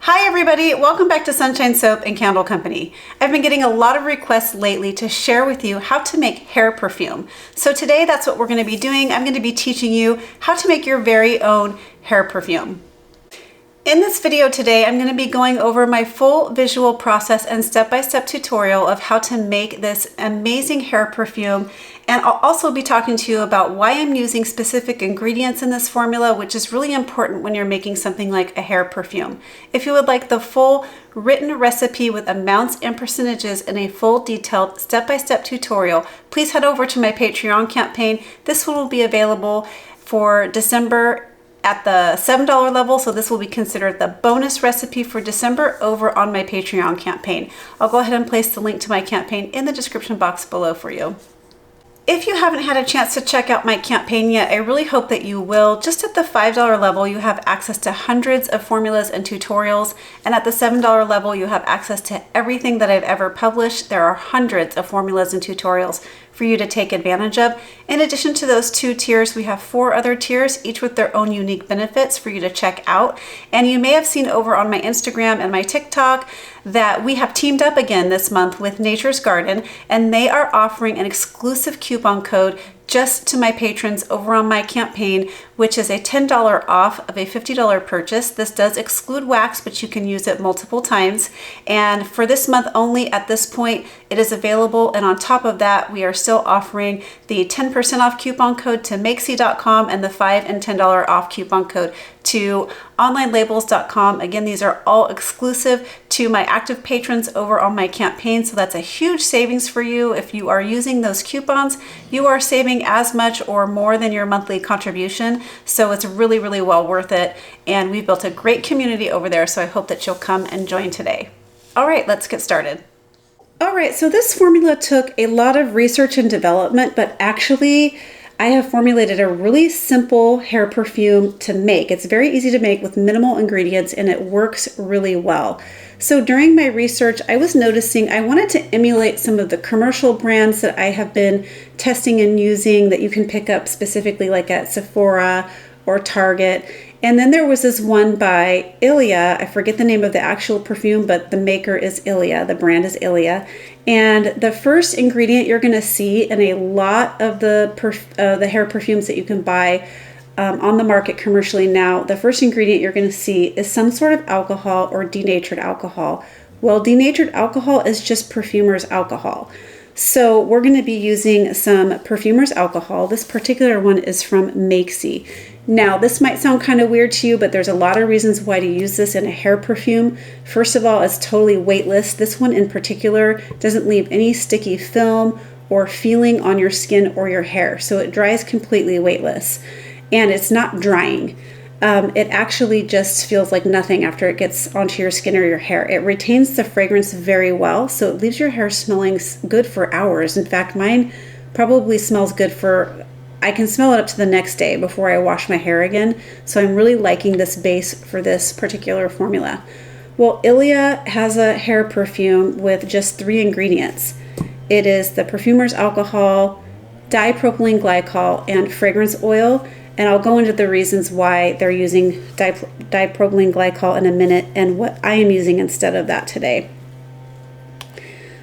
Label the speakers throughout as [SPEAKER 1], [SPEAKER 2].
[SPEAKER 1] Hi everybody, welcome back to Sunshine Soap and Candle Company. I've been getting a lot of requests lately to share with you how to make hair perfume. So today that's what we're going to be doing. I'm going to be teaching you how to make your very own hair perfume. In this video today, I'm going to be going over my full visual process and step-by-step tutorial of how to make this amazing hair perfume. And I'll also be talking to you about why I'm using specific ingredients in this formula, which is really important when you're making something like a hair perfume. If you would like the full written recipe with amounts and percentages in a full detailed step-by-step tutorial, please head over to my Patreon campaign. This one will be available for December at the $7 level, so this will be considered the bonus recipe for December over on my Patreon campaign. I'll go ahead and place the link to my campaign in the description box below for you. If you haven't had a chance to check out my campaign yet, I really hope that you will. Just at the $5 level, you have access to hundreds of formulas and tutorials, and at the $7 level, you have access to everything that I've ever published. There are hundreds of formulas and tutorials for you to take advantage of. In addition to those two tiers, we have 4 other tiers, each with their own unique benefits for you to check out. And you may have seen over on my Instagram and my TikTok that we have teamed up again this month with Nature's Garden, and they are offering an exclusive coupon code just to my patrons over on my campaign, which is a $10 off of a $50 purchase. This does exclude wax, but you can use it multiple times. And for this month only, at this point, it is available. And on top of that, we are still offering the 10% off coupon code to makesy.com and the $5 and $10 off coupon code to onlinelabels.com. Again, these are all exclusive to my active patrons over on my campaign. So that's a huge savings for you. If you are using those coupons, you are saving as much or more than your monthly contribution. So it's really, really well worth it. And we've built a great community over there. So I hope that you'll come and join today. All right, let's get started. All right, so this formula took a lot of research and development, but actually I have formulated a really simple hair perfume to make. It's very easy to make with minimal ingredients, and it works really well. So during my research, I was noticing I wanted to emulate some of the commercial brands that I have been testing and using that you can pick up specifically like at Sephora or Target. And then there was this one by Ilia. I forget the name of the actual perfume, but the maker is Ilia. The brand is Ilia. And the first ingredient you're going to see in a lot of the hair perfumes that you can buy on the market commercially now, the first ingredient you're going to see is some sort of alcohol or denatured alcohol. Well, denatured alcohol is just Perfumer's alcohol. So we're going to be using some Perfumer's alcohol. This particular one is from Makesy. Now, this might sound kind of weird to you, but there's a lot of reasons why to use this in a hair perfume. First of all, it's totally weightless. This one in particular doesn't leave any sticky film or feeling on your skin or your hair. So it dries completely weightless, and it's not drying. It actually just feels like nothing after it gets onto your skin or your hair. It retains the fragrance very well, so it leaves your hair smelling good for hours. In fact, mine probably smells good for, I can smell it up to the next day before I wash my hair again. So I'm really liking this base for this particular formula. Well, Ilia has a hair perfume with just 3 ingredients. It is the Perfumer's alcohol, dipropylene glycol, and fragrance oil. And I'll go into the reasons why they're using dipropylene glycol in a minute and what I am using instead of that today.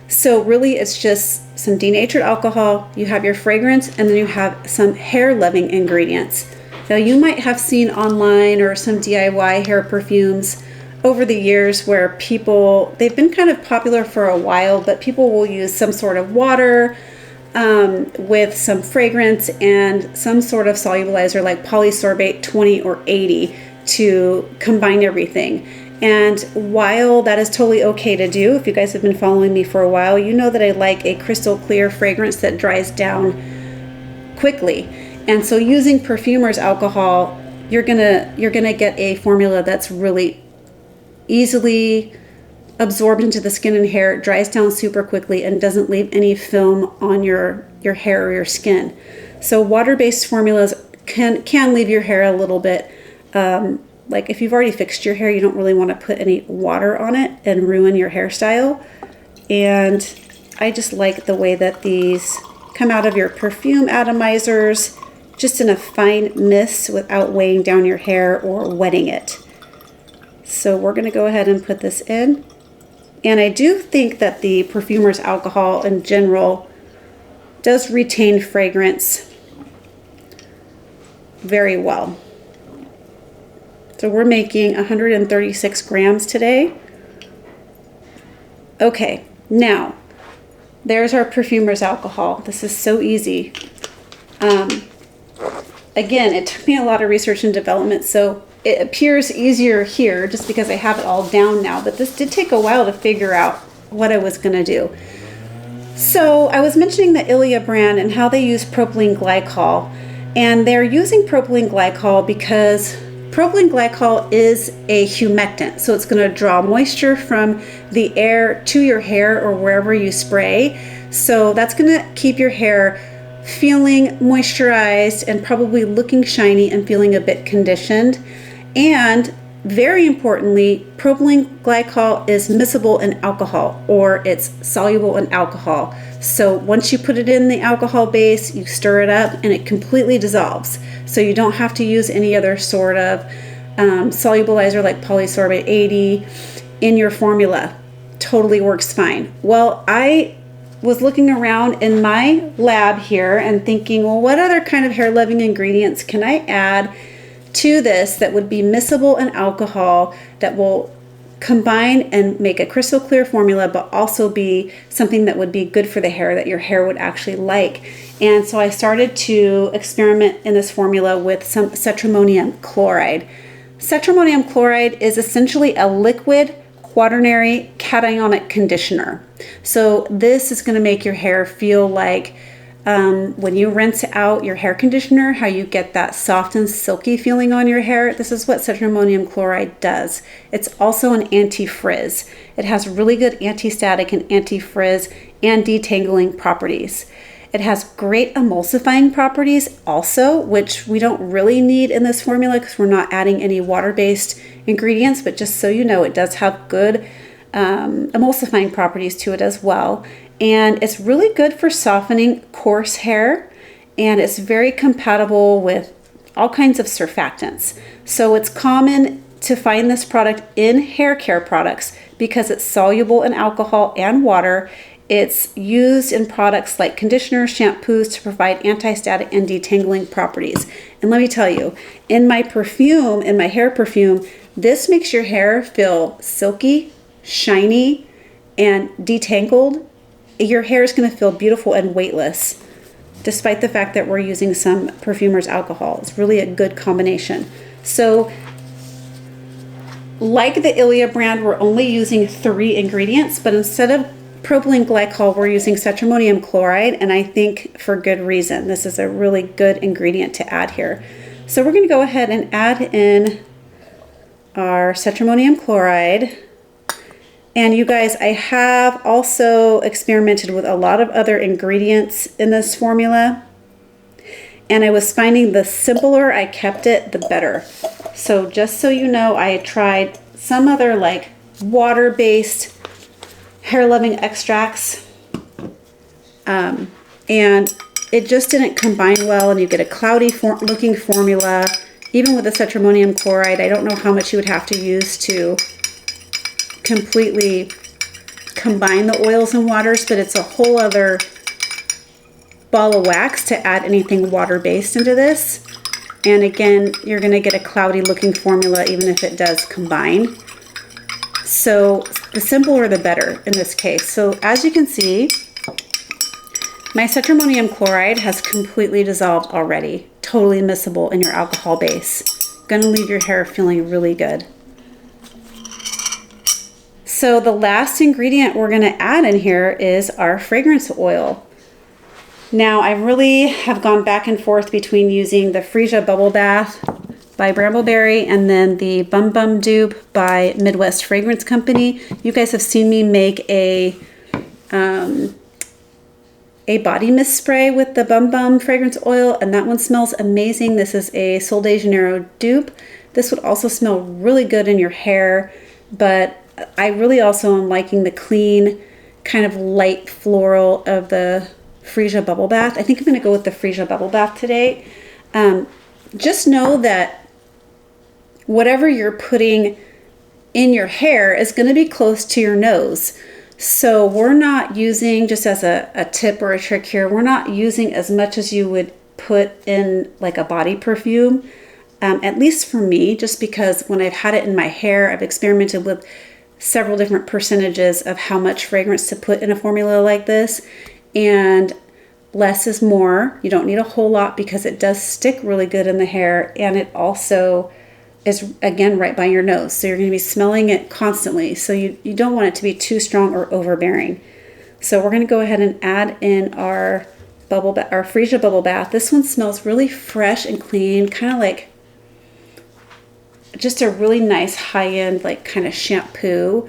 [SPEAKER 1] So really it's just some denatured alcohol, you have your fragrance, and then you have some hair loving ingredients. Now you might have seen online or some DIY hair perfumes over the years where they've been kind of popular for a while, but people will use some sort of water with some fragrance and some sort of solubilizer like polysorbate 20 or 80 to combine everything. And while that is totally okay to do, if you guys have been following me for a while, you know that I like a crystal clear fragrance that dries down quickly. And so using Perfumer's alcohol, you're gonna get a formula that's really easily absorbed into the skin and hair, dries down super quickly, and doesn't leave any film on your hair or your skin. So water-based formulas can leave your hair a little bit, like if you've already fixed your hair, you don't really want to put any water on it and ruin your hairstyle. And I just like the way that these come out of your perfume atomizers, just in a fine mist without weighing down your hair or wetting it. So we're gonna go ahead and put this in. And I do think that the Perfumer's alcohol in general does retain fragrance very well. So we're making 136 grams today. Okay, now there's our Perfumer's alcohol. This is so easy. Again, it took me a lot of research and development, so it appears easier here just because I have it all down now, but this did take a while to figure out what I was gonna do. So I was mentioning the Ilia brand and how they use propylene glycol, and they're using propylene glycol because propylene glycol is a humectant, so it's gonna draw moisture from the air to your hair or wherever you spray. So that's gonna keep your hair feeling moisturized and probably looking shiny and feeling a bit conditioned. And very importantly, propylene glycol is miscible in alcohol, or it's soluble in alcohol. So once you put it in the alcohol base, you stir it up and it completely dissolves. So you don't have to use any other sort of solubilizer like polysorbate 80 in your formula. Totally works fine. Well, I was looking around in my lab here and thinking, well, what other kind of hair loving ingredients can I add to this that would be miscible in alcohol, that will combine and make a crystal clear formula, but also be something that would be good for the hair, that your hair would actually like. And so I started to experiment in this formula with some Cetrimonium Chloride. Cetrimonium Chloride is essentially a liquid quaternary cationic conditioner. So this is going to make your hair feel like when you rinse out your hair conditioner, how you get that soft and silky feeling on your hair. This is what Cetrimonium Chloride does. It's also an anti-frizz. It has really good anti-static and anti-frizz and detangling properties. It has great emulsifying properties also, which we don't really need in this formula because we're not adding any water-based ingredients, but just so you know, it does have good emulsifying properties to it as well. And it's really good for softening coarse hair, and it's very compatible with all kinds of surfactants. So it's common to find this product in hair care products because it's soluble in alcohol and water. It's used in products like conditioners, shampoos to provide anti-static and detangling properties. And let me tell you, in my perfume, in my hair perfume, this makes your hair feel silky, shiny, and detangled. Your hair is going to feel beautiful and weightless, despite the fact that we're using some Perfumer's alcohol. It's really a good combination. So, like the Ilia brand, we're only using 3 ingredients, but instead of propylene glycol, we're using Cetrimonium Chloride, and I think for good reason. This is a really good ingredient to add here. So we're going to go ahead and add in our Cetrimonium Chloride. And you guys, I have also experimented with a lot of other ingredients in this formula. And I was finding the simpler I kept it, the better. So just so you know, I tried some other like water-based hair loving extracts. And it just didn't combine well, and you get a cloudy looking formula. Even with the Cetrimonium Chloride, I don't know how much you would have to use to completely combine the oils and waters, but it's a whole other ball of wax to add anything water-based into this. And again, you're going to get a cloudy looking formula even if it does combine. So the simpler the better in this case. So as you can see, my Cetrimonium Chloride has completely dissolved already, totally miscible in your alcohol base. Gonna leave your hair feeling really good. So the last ingredient we're gonna add in here is our fragrance oil. Now I really have gone back and forth between using the Freesia Bubble Bath by Brambleberry and then the Bum Bum dupe by Midwest Fragrance Company. You guys have seen me make a body mist spray with the Bum Bum fragrance oil, and that one smells amazing. This is a Sol de Janeiro dupe. This would also smell really good in your hair, but I really also am liking the clean, kind of light floral of the Freesia Bubble Bath. I think I'm going to go with the Freesia Bubble Bath today. Just know that whatever you're putting in your hair is going to be close to your nose. So we're not using, just as a tip or a trick here, we're not using as much as you would put in like a body perfume, at least for me, just because when I've had it in my hair, I've experimented with several different percentages of how much fragrance to put in a formula like this, and less is more. You don't need a whole lot because it does stick really good in the hair, and it also is, again, right by your nose. So you're going to be smelling it constantly. So you don't want it to be too strong or overbearing. So we're going to go ahead and add in our Freesia Bubble Bath. This one smells really fresh and clean, kind of like just a really nice high-end, like kind of shampoo.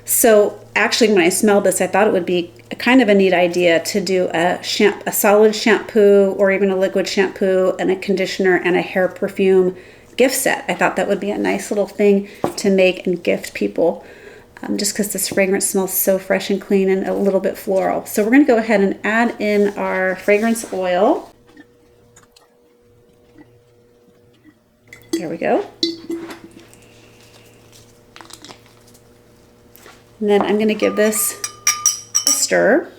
[SPEAKER 1] So actually, when I smelled this, I thought it would be kind of a neat idea to do a solid shampoo or even a liquid shampoo and a conditioner and a hair perfume gift set. I thought that would be a nice little thing to make and gift people, just because this fragrance smells so fresh and clean and a little bit floral. So we're going to go ahead and add in our fragrance oil. There we go. And then I'm going to give this a stir.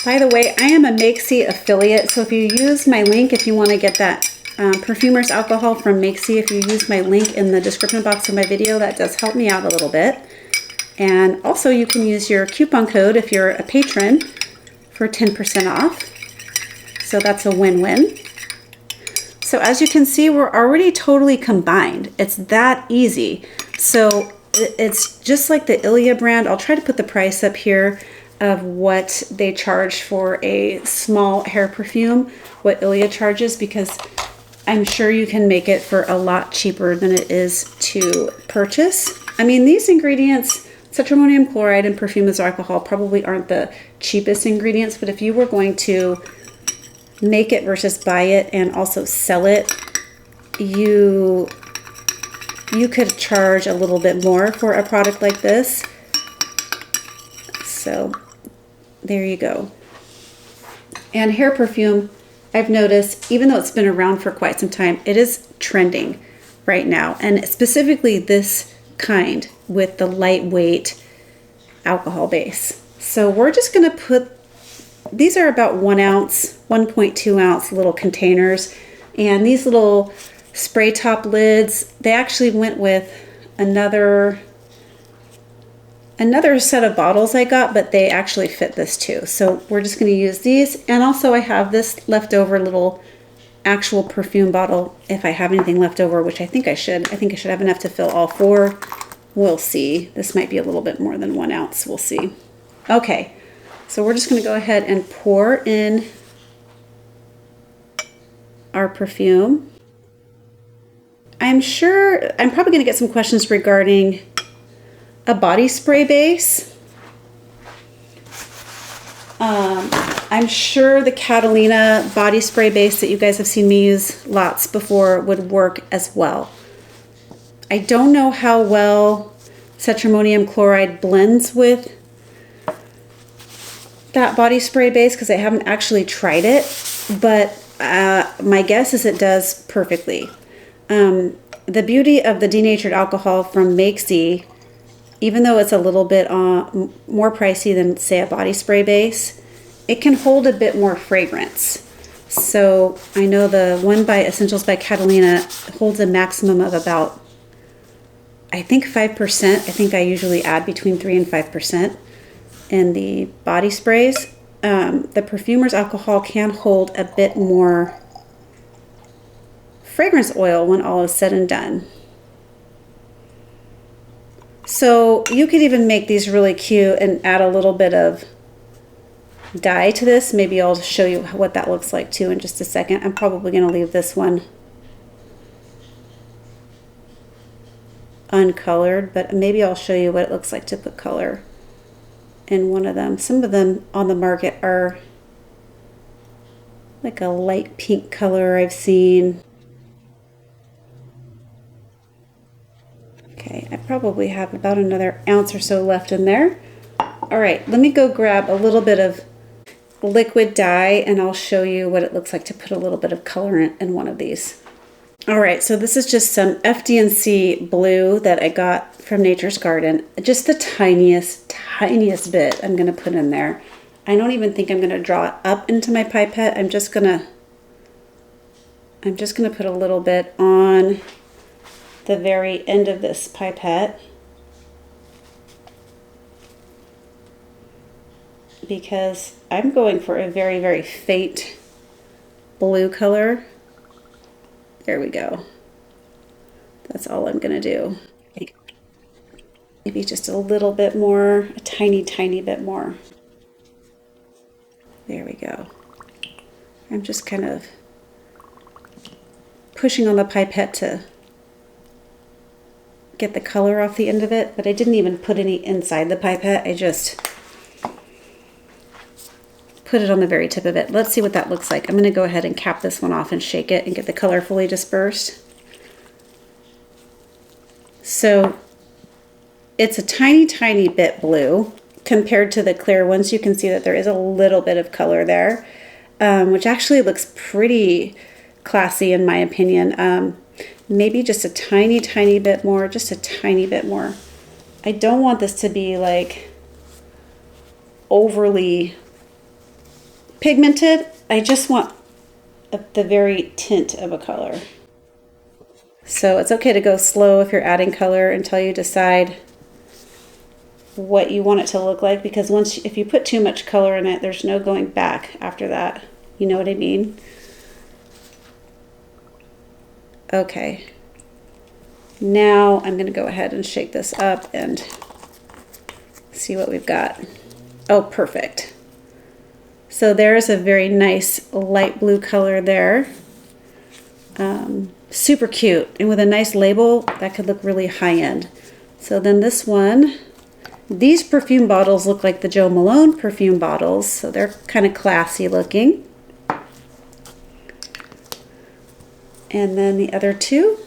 [SPEAKER 1] By the way, I am a Makesy affiliate, so if you use my link, if you want to get that Perfumer's alcohol from Makesy, if you use my link in the description box of my video, that does help me out a little bit. And also you can use your coupon code if you're a patron for 10% off. So that's a win-win. So as you can see, we're already totally combined. It's that easy. So it's just like the Ilia brand. I'll try to put the price up here of what they charge for a small hair perfume, what Ilia charges, because I'm sure you can make it for a lot cheaper than it is to purchase. I mean, these ingredients, Cetrimonium Chloride and Perfumer's alcohol, probably aren't the cheapest ingredients, but if you were going to make it versus buy it and also sell it, you could charge a little bit more for a product like this. So there you go. And hair perfume, I've noticed, even though it's been around for quite some time, it is trending right now. And specifically this kind with the lightweight alcohol base. So we're just going to put, these are about 1 ounce, 1.2 ounce little containers. And these little spray top lids, they actually went with another set of bottles I got, but they actually fit this too. So we're just going to use these. And also I have this leftover little actual perfume bottle if I have anything left over, which I think I should. I think I should have enough to fill all 4. We'll see. This might be a little bit more than 1 ounce. We'll see. Okay, so we're just going to go ahead and pour in our perfume. I'm probably going to get some questions regarding a body spray base. I'm sure the Catalina body spray base that you guys have seen me use lots before would work as well. I don't know how well Cetrimonium Chloride blends with that body spray base because I haven't actually tried it, but my guess is it does perfectly. The beauty of the denatured alcohol from Makesy, even though it's a little bit more pricey than, say, a body spray base, it can hold a bit more fragrance. So I know the one by Essentials by Catalina holds a maximum of about, I think 5%. I think I usually add between 3 and 5% in the body sprays. The Perfumer's alcohol can hold a bit more fragrance oil when all is said and done. So you could even make these really cute and add a little bit of dye to this. Maybe I'll show you what that looks like too in just a second. I'm probably going to leave this one uncolored, but maybe I'll show you what it looks like to put color in one of them. Some of them on the market are like a light pink color I've seen. Okay, I probably have about another ounce or so left in there. All right, let me go grab a little bit of liquid dye and I'll show you what it looks like to put a little bit of color in one of these. All right, so this is just some FD&C blue that I got from Nature's Garden. Just the tiniest bit I'm gonna put in there. I don't even think I'm gonna draw it up into my pipette. I'm just gonna put a little bit on the very end of this pipette, because I'm going for a very, very faint blue color. There we go. That's all I'm gonna do. Maybe just a little bit more, a tiny bit more. There we go. I'm just kind of pushing on the pipette to get the color off the end of it, but I didn't even put any inside the pipette. I just put it on the very tip of it. Let's see what that looks like. I'm going to go ahead and cap this one off and shake it and get the color fully dispersed. So it's a tiny bit blue compared to the clear ones. You can see that there is a little bit of color there, which actually looks pretty classy in my opinion. Maybe just a tiny bit more, just a tiny bit more. I don't want this to be like overly pigmented. I just want the very tint of a color. So it's okay to go slow if you're adding color until you decide what you want it to look like, because if you put too much color in it, there's no going back after that. You know what I mean? Okay. Now I'm going to go ahead and shake this up and see what we've got. Oh, perfect. So there's a very nice light blue color there. Super cute. And with a nice label, that could look really high-end. So then this one, these perfume bottles look like the Jo Malone perfume bottles. So they're kind of classy looking. And then the other two,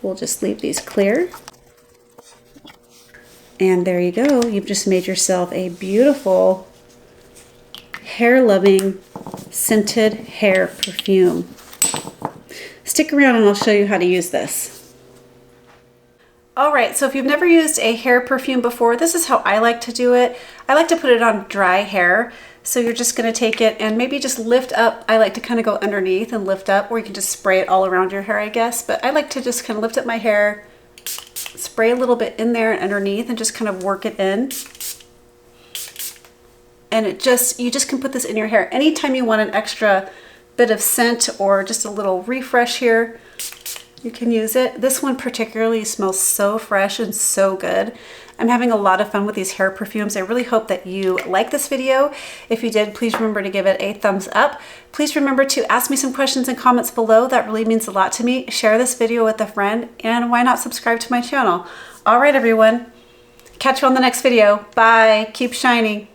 [SPEAKER 1] we'll just leave these clear. And there you go. You've just made yourself a beautiful hair-loving scented hair perfume. Stick around and I'll show you how to use this. All right, so if you've never used a hair perfume before, this is how I like to do it. I like to put it on dry hair. So you're just gonna take it and maybe just lift up. I like to kind of go underneath and lift up, or you can just spray it all around your hair, I guess. But I like to just kind of lift up my hair, spray a little bit in there and underneath, and just kind of work it in. And you just can put this in your hair anytime you want an extra bit of scent or just a little refresh here. You can use it. This one particularly smells so fresh and so good. I'm having a lot of fun with these hair perfumes. I really hope that you like this video. If you did, please remember to give it a thumbs up. Please remember to ask me some questions and comments below. That really means a lot to me. Share this video with a friend, and why not subscribe to my channel? All right, everyone. Catch you on the next video. Bye. Keep shining.